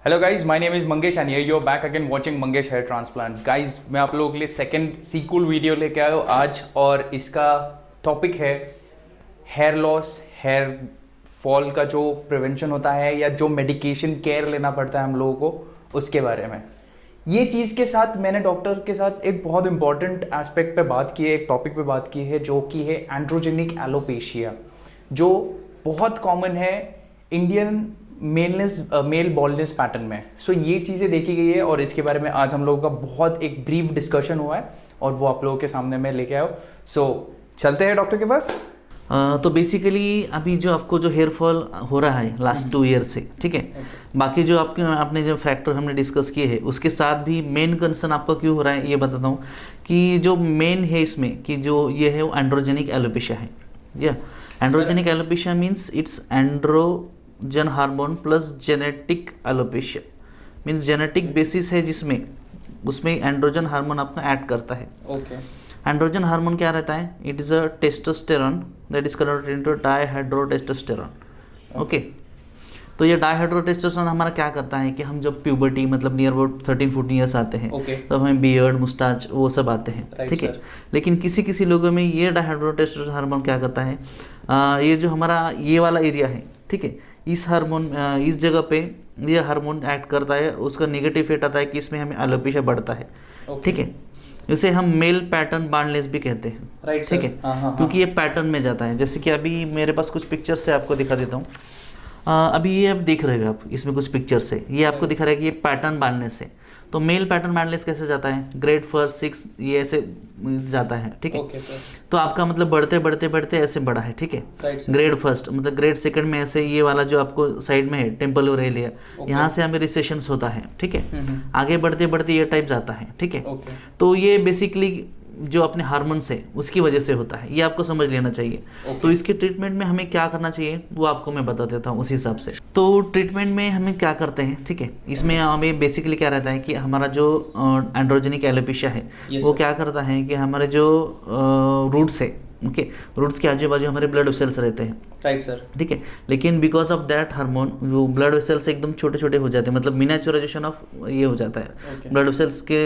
Hello guys, my name is Mangesh and you are back again watching Mangesh hair transplant. Guys, मैं आप लोगों के लिए सेकंड सीक्वल वीडियो लेके आया हूँ आज, और इसका टॉपिक है हेयर लॉस, हेयर फॉल का जो प्रिवेंशन होता है या जो मेडिकेशन केयर लेना पड़ता है हम लोगों को, उसके बारे में। ये चीज़ के साथ मैंने डॉक्टर के साथ एक बहुत इंपॉर्टेंट एस्पेक्ट पे बात की है, एक टॉपिक पे बात की है, जो कि है एंड्रोजेनिक एलोपेशिया, जो बहुत कॉमन है इंडियन मेल बॉल्डनेस पैटर्न में। सो ये चीज़ें देखी गई है और इसके बारे में आज हम लोगों का बहुत एक ब्रीफ डिस्कशन हुआ है और वो आप लोगों के सामने मैं लेके आया हूँ। सो चलते हैं डॉक्टर के पास। तो बेसिकली अभी जो आपको जो हेयर फॉल हो रहा है लास्ट 2 ईयर से, ठीक है, बाकी जो आपने जो फैक्टर हमने डिस्कस किए हैं उसके साथ भी मेन कंसर्न आपका क्यों हो रहा है ये बताता हूँ। कि जो मेन है इसमें कि जो ये है वो एंड्रोजेनिक एलोपेशिया है। या androgenic alopecia means it's androgen hormone plus genetic alopecia, means genetic basis है जिसमें उसमें एंड्रोजन हार्मोन आपका ऐड करता है। ओके। एंड्रोजन हार्मोन क्या रहता है? It is a testosterone that is converted into dihydrotestosterone. Okay, तो ये डाईहाइड्रोटेस्टोस्टेरॉन हमारा क्या करता है कि हम जब प्यूबर्टी मतलब नियर अबाउट 13-14 ईयर्स आते हैं, तब हमें बियर्ड मुस्टाच वो सब आते हैं, ठीक है। लेकिन किसी किसी लोगों में ये डाईहाइड्रोटेस्टोस्टेरॉन हार्मोन क्या करता है, ये जो हमारा ये वाला एरिया है, ठीक है, इस हार्मोन इस जगह पे ये हार्मोन एक्ट करता है, उसका नेगेटिव इफेक्ट आता है कि इसमें हमें एलोपेशिया बढ़ता है, ठीक है। इसे हम मेल पैटर्न बार्नलेस भी कहते हैं, राइट, ठीक है, क्योंकि ये पैटर्न में जाता है। जैसे कि अभी मेरे पास कुछ पिक्चर्स से आपको दिखा देता हूँ। अभी ये आप देख रहे हो, आप इसमें कुछ पिक्चर्स है, ये आपको दिखा रहा है कि ये पैटर्न बार्नलेस है। तो मेल पैटर्न बार्नलेस कैसे जाता है? ग्रेड फर्स्ट 6 ये ऐसे जाता है, ठीक है। तो आपका मतलब बढ़ते बढ़ते बढ़ते ऐसे बढ़ा है, ठीक है। ग्रेड फर्स्ट मतलब ग्रेड सेकंड में ऐसे ये वाला जो आपको साइड में है टेम्पल ओरेलिया, यहाँ से हमें रिसेशंस होता है, ठीक है। आगे बढ़ते बढ़ते ये टाइप जाता है, ठीक है। तो ये बेसिकली जो अपने हार्मोन्स है उसकी वजह से होता है, ये आपको समझ लेना चाहिए। तो इसके ट्रीटमेंट में हमें क्या करना चाहिए वो आपको मैं बता देता हूँ उसी हिसाब से। तो ट्रीटमेंट में हमें क्या करते हैं, ठीक है, इसमें हमें बेसिकली क्या रहता है कि हमारा जो एंड्रोजेनिक एलोपेशिया है वो क्या करता है कि हमारे जो रूट्स है, ओके, रूट्स के आजू बाजू हमारे ब्लड वेसल्स रहते हैं, राइट सर, ठीक है। लेकिन बिकॉज ऑफ दैट हार्मोन जो ब्लड वेसल्स एकदम छोटे छोटे हो जाते हैं, मतलब मिनिएचराइजेशन ऑफ ये हो जाता है, ब्लड वेसल्स के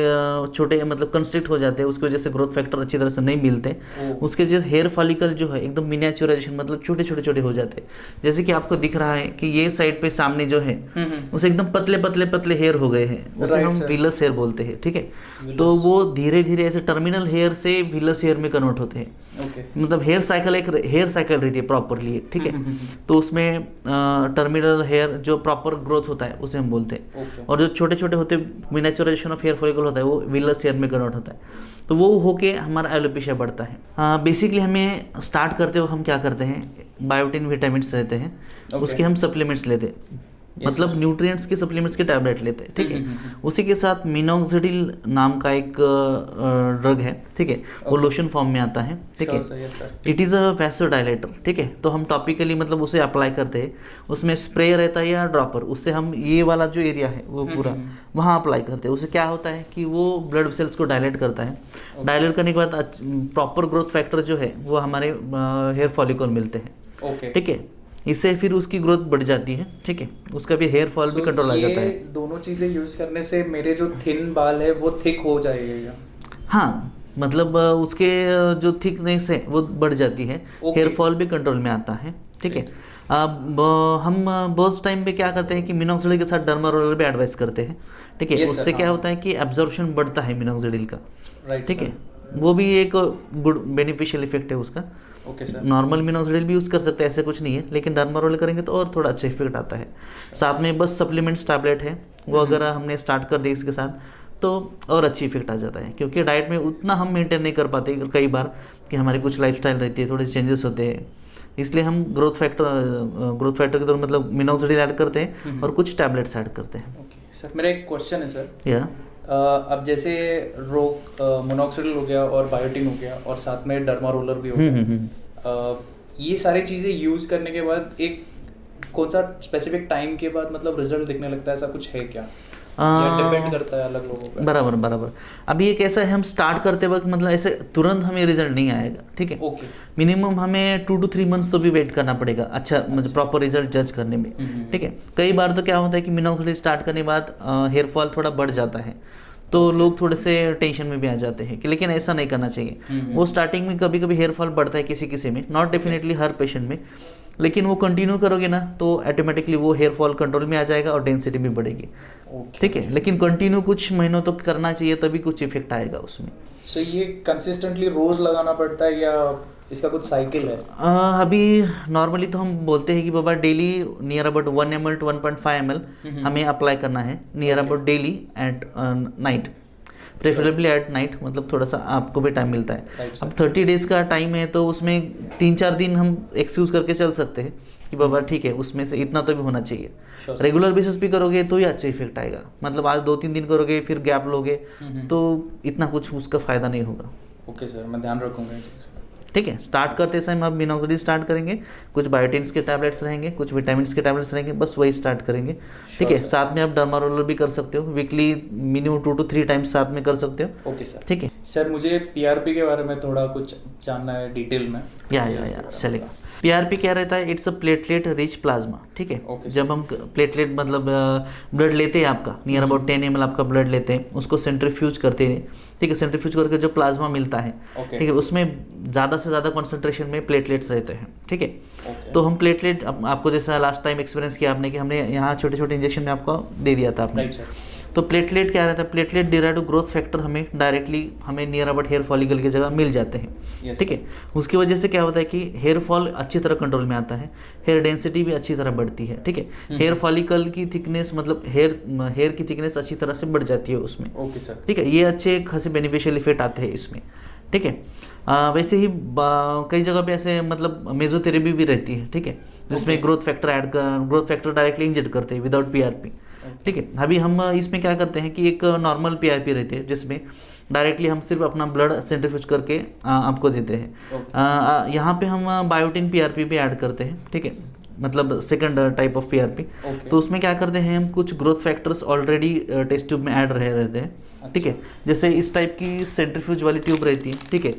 छोटे मतलब कंस्ट्रिक्ट हो जाते हैं, उसकी वजह से ग्रोथ फैक्टर अच्छी तरह से नहीं मिलते। उसके जैसे हेयर फॉलिकल जो है एकदम मिनिएचराइजेशन मतलब छोटे छोटे छोटे हो जाते हैं। जैसे कि आपको दिख रहा है कि ये साइड पे सामने जो है उसे एकदम पतले पतले पतले हेयर हो गए हैं, उसे हम विलस हेयर बोलते हैं, ठीक है। तो वो धीरे धीरे ऐसे टर्मिनल हेयर से विलस हेयर में कन्वर्ट होते हैं। मतलब हेयर साइकिल एक हेयर साइकिल रहती है प्रॉपरली, ठीक है। तो उसमें टर्मिनल हेयर जो प्रॉपर ग्रोथ होता है उसे हम बोलते हैं, और जो छोटे छोटे होते मिनिएचराइजेशन ऑफ हेयर फॉलिकल होता है वो विलस हेयर में कन्वर्ट होता है। तो वो होके हमारा एलोपेशिया बढ़ता है। बेसिकली हमें स्टार्ट करते हुए हम क्या करते हैं, बायोटिन विटामिन्स रहते हैं, उसके हम सप्लीमेंट्स लेते हैं, मतलब न्यूट्रिएंट्स के सप्लीमेंट्स के टैबलेट लेते हैं, ठीक है। उसी के साथ मिनोक्सिडिल नाम का एक ड्रग है, ठीक है, वो लोशन फॉर्म में आता है, ठीक है। इट इज़ अ वैसोडाइलेटर, ठीक है। तो हम टॉपिकली मतलब उसे अप्लाई करते हैं, उसमें स्प्रे रहता है या ड्रॉपर, उससे हम ये वाला जो एरिया है वो पूरा वहाँ अप्लाई करते हैं। उससे क्या होता है कि वो ब्लड वेसल्स को डायलेट करता है। डायलेट करने के बाद प्रॉपर ग्रोथ फैक्टर जो है वो हमारे हेयर फॉलिकल मिलते हैं, ठीक है। इससे फिर उसकी ग्रोथ बढ़ जाती है, ठीक है, उसका भी हेयर फॉल भी कंट्रोल आ जाता है। दोनों चीजें यूज करने से मेरे जो थिन बाल है वो थिक हो जाएगा? हाँ, मतलब उसके जो थिकनेस है वो बढ़ जाती है, हेयर फॉल भी कंट्रोल में आता है, ठीक है। अब हम बहुत टाइम पे क्या करते हैं कि मिनोक्सिडिल के साथ डर्मा रोलर भी एडवाइस करते हैं, ठीक है। उससे क्या होता है कि एब्जॉर्प्शन बढ़ता है मिनोक्सिडिल का, ठीक है। वो भी एक गुड बेनिफिशियल इफेक्ट है उसका। Okay sir. नॉर्मल मिनोक्सिडिल भी यूज़ कर सकते हैं, ऐसे कुछ नहीं है, लेकिन डर्मा रोलर करेंगे तो और थोड़ा अच्छा इफेक्ट आता है। साथ में बस सप्लीमेंट्स टैबलेट है वो अगर हमने स्टार्ट कर दी इसके साथ तो और अच्छी इफेक्ट आ जाता है, क्योंकि डाइट में उतना हम मेंटेन नहीं कर पाते कई बार, कि हमारी कुछ लाइफस्टाइल रहती है, थोड़े चेंजेस होते हैं, इसलिए हम ग्रोथ फैक्टर की तरह मतलब मिनोक्सिडिल ऐड करते हैं और कुछ टैबलेट्स ऐड करते हैं। ओके सर, मेरा एक क्वेश्चन है सर। या अब जैसे मोनोक्सिडिल हो गया और बायोटिन हो गया और साथ में डर्मा रोलर भी हो गया, ये सारी चीज़ें यूज़ करने के बाद एक कौन सा स्पेसिफिक टाइम के बाद मतलब रिजल्ट दिखने लगता है, ऐसा कुछ है क्या? डिपेंड करता है अलग लोगों पे? बराबर बराबर। अभी ये कैसा है, हम स्टार्ट करते वक्त मतलब ऐसे तुरंत हमें रिजल्ट नहीं आएगा, ठीक है। ओके। मिनिमम हमें 2 to 3 मंथ्स तो भी वेट करना पड़ेगा, अच्छा मतलब प्रॉपर रिजल्ट जज करने में, ठीक है। कई बार तो क्या होता है कि मिनोक्सिडिल स्टार्ट करने के बाद हेयर फॉल थोड़ा बढ़ जाता है, तो लोग थोड़े से टेंशन में भी आ जाते हैं कि, लेकिन ऐसा नहीं करना चाहिए। वो स्टार्टिंग में कभी कभी हेयर फॉल बढ़ता है किसी किसी में, नॉट डेफिनेटली हर पेशेंट में, लेकिन वो कंटिन्यू करोगे ना तो ऑटोमेटिकली वो हेयर फॉल कंट्रोल में आ जाएगा और डेंसिटी भी बढ़ेगी, ठीक है। लेकिन कंटिन्यू कुछ महीनों तक करना चाहिए, तभी कुछ इफेक्ट आएगा उसमें। सो ये कंसिस्टेंटली रोज लगाना पड़ता है या इसका कुछ साइकिल है? अभी नॉर्मली तो हम बोलते हैं कि बाबा daily near about 1 ml to 1.5 ml हमें अप्लाई करना है, near about daily at night, preferably at night, मतलब थोड़ा सा आपको भी टाइम मिलता है। अब 30 डेज का टाइम है तो उसमें 3-4 दिन हम एक्सक्यूज करके चल सकते हैं कि बाबा ठीक है, उसमें से इतना तो भी होना चाहिए। रेगुलर बेसिस भी करोगे तो ही अच्छा इफेक्ट आएगा, मतलब आज 2-3 दिन करोगे फिर गैप लोगे तो इतना कुछ उसका फायदा नहीं होगा। ओके सर, मैं ध्यान रखूंगा। ठीक है, स्टार्ट करते समय हम मिनोक्सिडिल स्टार्ट करेंगे, कुछ बायोटिन्स के टैबलेट्स रहेंगे, कुछ विटामिन के टैबलेट्स रहेंगे, बस वही स्टार्ट करेंगे, ठीक है। साथ में आप डर्मारोलर भी कर सकते हो, वीकली मिनिमम 2 to 3 टाइम्स साथ में कर सकते हो। Okay sir. ठीक है सर, मुझे पीआरपी के बारे में थोड़ा कुछ जानना है डिटेल में। या चलेगा। पीआरपी क्या रहता है, it's a platelet rich plasma, ठीक है। जब हम प्लेटलेट मतलब ब्लड लेते हैं आपका, नियर अबाउट 10 ml आपका ब्लड लेते हैं, उसको सेंट्रीफ्यूज करते हैं, ठीक है। सेंट्रीफ्यूज करके जो प्लाज्मा मिलता है, ठीक है, उसमें ज़्यादा से ज़्यादा कॉन्सेंट्रेशन में प्लेटलेट्स रहते हैं, ठीक है। तो हम प्लेटलेट, आपको जैसा लास्ट टाइम एक्सपीरियंस किया आपने कि हमने यहाँ छोटे छोटे इंजेक्शन में आपको दे दिया था आपने, तो प्लेटलेट क्या रहता है, platelet derive to growth factor हमें डायरेक्टली हमें नियर अबाउट हेयर फॉलिकल की जगह मिल जाते हैं, ठीक है। उसकी वजह से क्या होता है कि हेयर फॉल अच्छी तरह कंट्रोल में आता है, हेयर डेंसिटी भी अच्छी तरह बढ़ती है, ठीक है। हेयर फॉलिकल की थिकनेस मतलब हेयर की थिकनेस अच्छी तरह से बढ़ जाती है उसमें, ओके सर, ठीक है। ये अच्छे खासे बेनिफिशियल इफेक्ट आते हैं इसमें, ठीक है। वैसे ही कई जगह पे ऐसे मतलब मेजोथेरेपी भी रहती है, ठीक है, जिसमें ग्रोथ फैक्टर डायरेक्टली इंजेक्ट करते हैं विदाउट पीआरपी, ठीक है। अभी हम इसमें क्या करते हैं कि एक नॉर्मल पीआरपी रहती है जिसमें डायरेक्टली हम सिर्फ अपना ब्लड सेंट्रीफ्यूज करके आपको देते हैं। यहाँ पे हम बायोटिन पीआरपी भी ऐड करते हैं, ठीक है, मतलब सेकंड टाइप ऑफ पीआरपी। तो उसमें क्या करते हैं हम, कुछ growth factors already test tube में ऐड रहते हैं, ठीक है। जैसे इस टाइप की सेंट्रीफ्यूज वाली ट्यूब रहती है, ठीक है,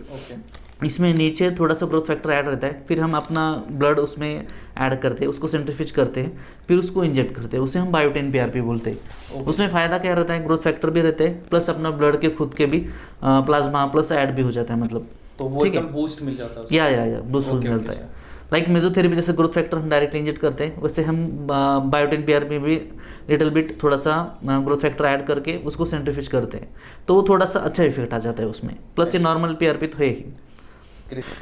इसमें नीचे थोड़ा सा ग्रोथ फैक्टर ऐड रहता है, फिर हम अपना ब्लड उसमें ऐड करते हैं, उसको सेंट्रीफ्यूज करते हैं, फिर उसको इंजेक्ट करते हैं, उसे हम बायोटिन पीआरपी बोलते हैं। उसमें फ़ायदा क्या रहता है, ग्रोथ फैक्टर भी रहते हैं, प्लस अपना ब्लड के खुद के भी प्लाज्मा प्लस ऐड भी हो जाता है, मतलब तो वो एकदम बूस्ट मिल जाता है, या बूस्ट मिलता है। लाइक मेजोथेरेपी जैसे ग्रोथ फैक्टर हम डायरेक्टली इंजेक्ट करते हैं, वैसे हम बायोटिन पीआरपी भी लिटिल बिट थोड़ा सा ग्रोथ फैक्टर ऐड करके उसको सेंट्रीफ्यूज करते हैं, तो वो थोड़ा सा अच्छा इफेक्ट आ जाता है उसमें, प्लस ये नॉर्मल पीआरपी तो है ही,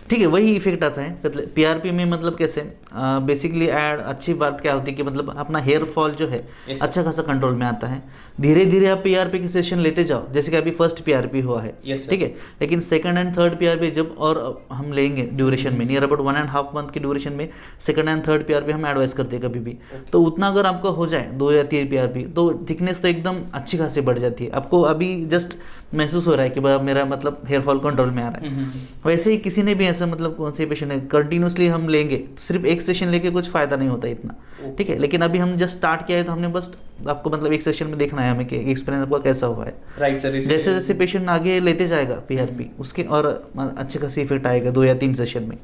ठीक है, वही इफेक्ट आता है। मतलब पीआरपी में मतलब कैसे बेसिकली ऐड अच्छी बात क्या होती है कि मतलब अपना हेयर फॉल जो है अच्छा खासा कंट्रोल में आता है। धीरे धीरे आप पीआरपी की सेशन लेते जाओ, जैसे कि अभी फर्स्ट पीआरपी हुआ है, ठीक है, लेकिन सेकंड एंड थर्ड पीआरपी जब और हम लेंगे ड्यूरेशन में, नियर अबाउट 1.5 मंथ की ड्यूरेशन में सेकंड एंड थर्ड पीआरपी हम एडवाइस करते हैं कभी भी, तो उतना अगर आपका हो जाए 2 या 3 पीआरपी तो थिकनेस तो एकदम अच्छी खासी बढ़ जाती है। आपको अभी जस्ट महसूस हो रहा है कि मेरा मतलब हेयर फॉल कंट्रोल में आ रहा है। वैसे ही किसी ने भी ऐसा मतलब कौन से पेशेंट है कंटिन्यूसली हम लेंगे, सिर्फ एक सेशन लेके कुछ फायदा नहीं होता इतना, ठीक है। लेकिन अभी हम जस्ट स्टार्ट किया है तो हमने बस आपको मतलब एक सेशन में देखना है हमें कि एक्सपीरियंस आपका कैसा हुआ है, राइट सर। जैसे जैसे पेशेंट आगे लेते जाएगा पीआरपी उसके और अच्छे खासी इफेक्ट आएगा 2 या 3 सेशन में।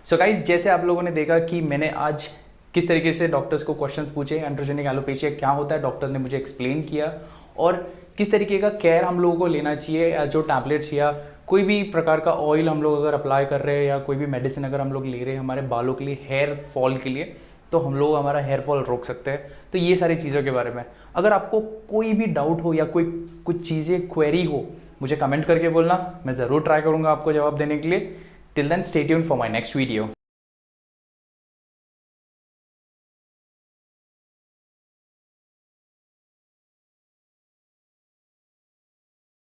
सो गाइस, जैसे आप लोगों ने देखा कि मैंने आज किस तरीके से डॉक्टर्स को क्वेश्चंस पूछे, एंड्रोजेनिक एलोपेशिया क्या होता है, डॉक्टर ने मुझे एक्सप्लेन किया, और किस तरीके का केयर हम लोगों को लेना चाहिए, या जो टैबलेट्स या कोई भी प्रकार का ऑयल हम लोग अगर अप्लाई कर रहे हैं या कोई भी मेडिसिन अगर हम लोग ले रहे हैं हमारे बालों के लिए, हेयर फॉल के लिए, तो हम लोग हमारा हेयर फॉल रोक सकते हैं। तो ये सारी चीज़ों के बारे में अगर आपको कोई भी डाउट हो या कोई कुछ चीज़ें क्वेरी हो, मुझे कमेंट करके बोलना, मैं ज़रूर ट्राई करूँगा आपको जवाब देने के लिए। Till then stay tuned for my next video.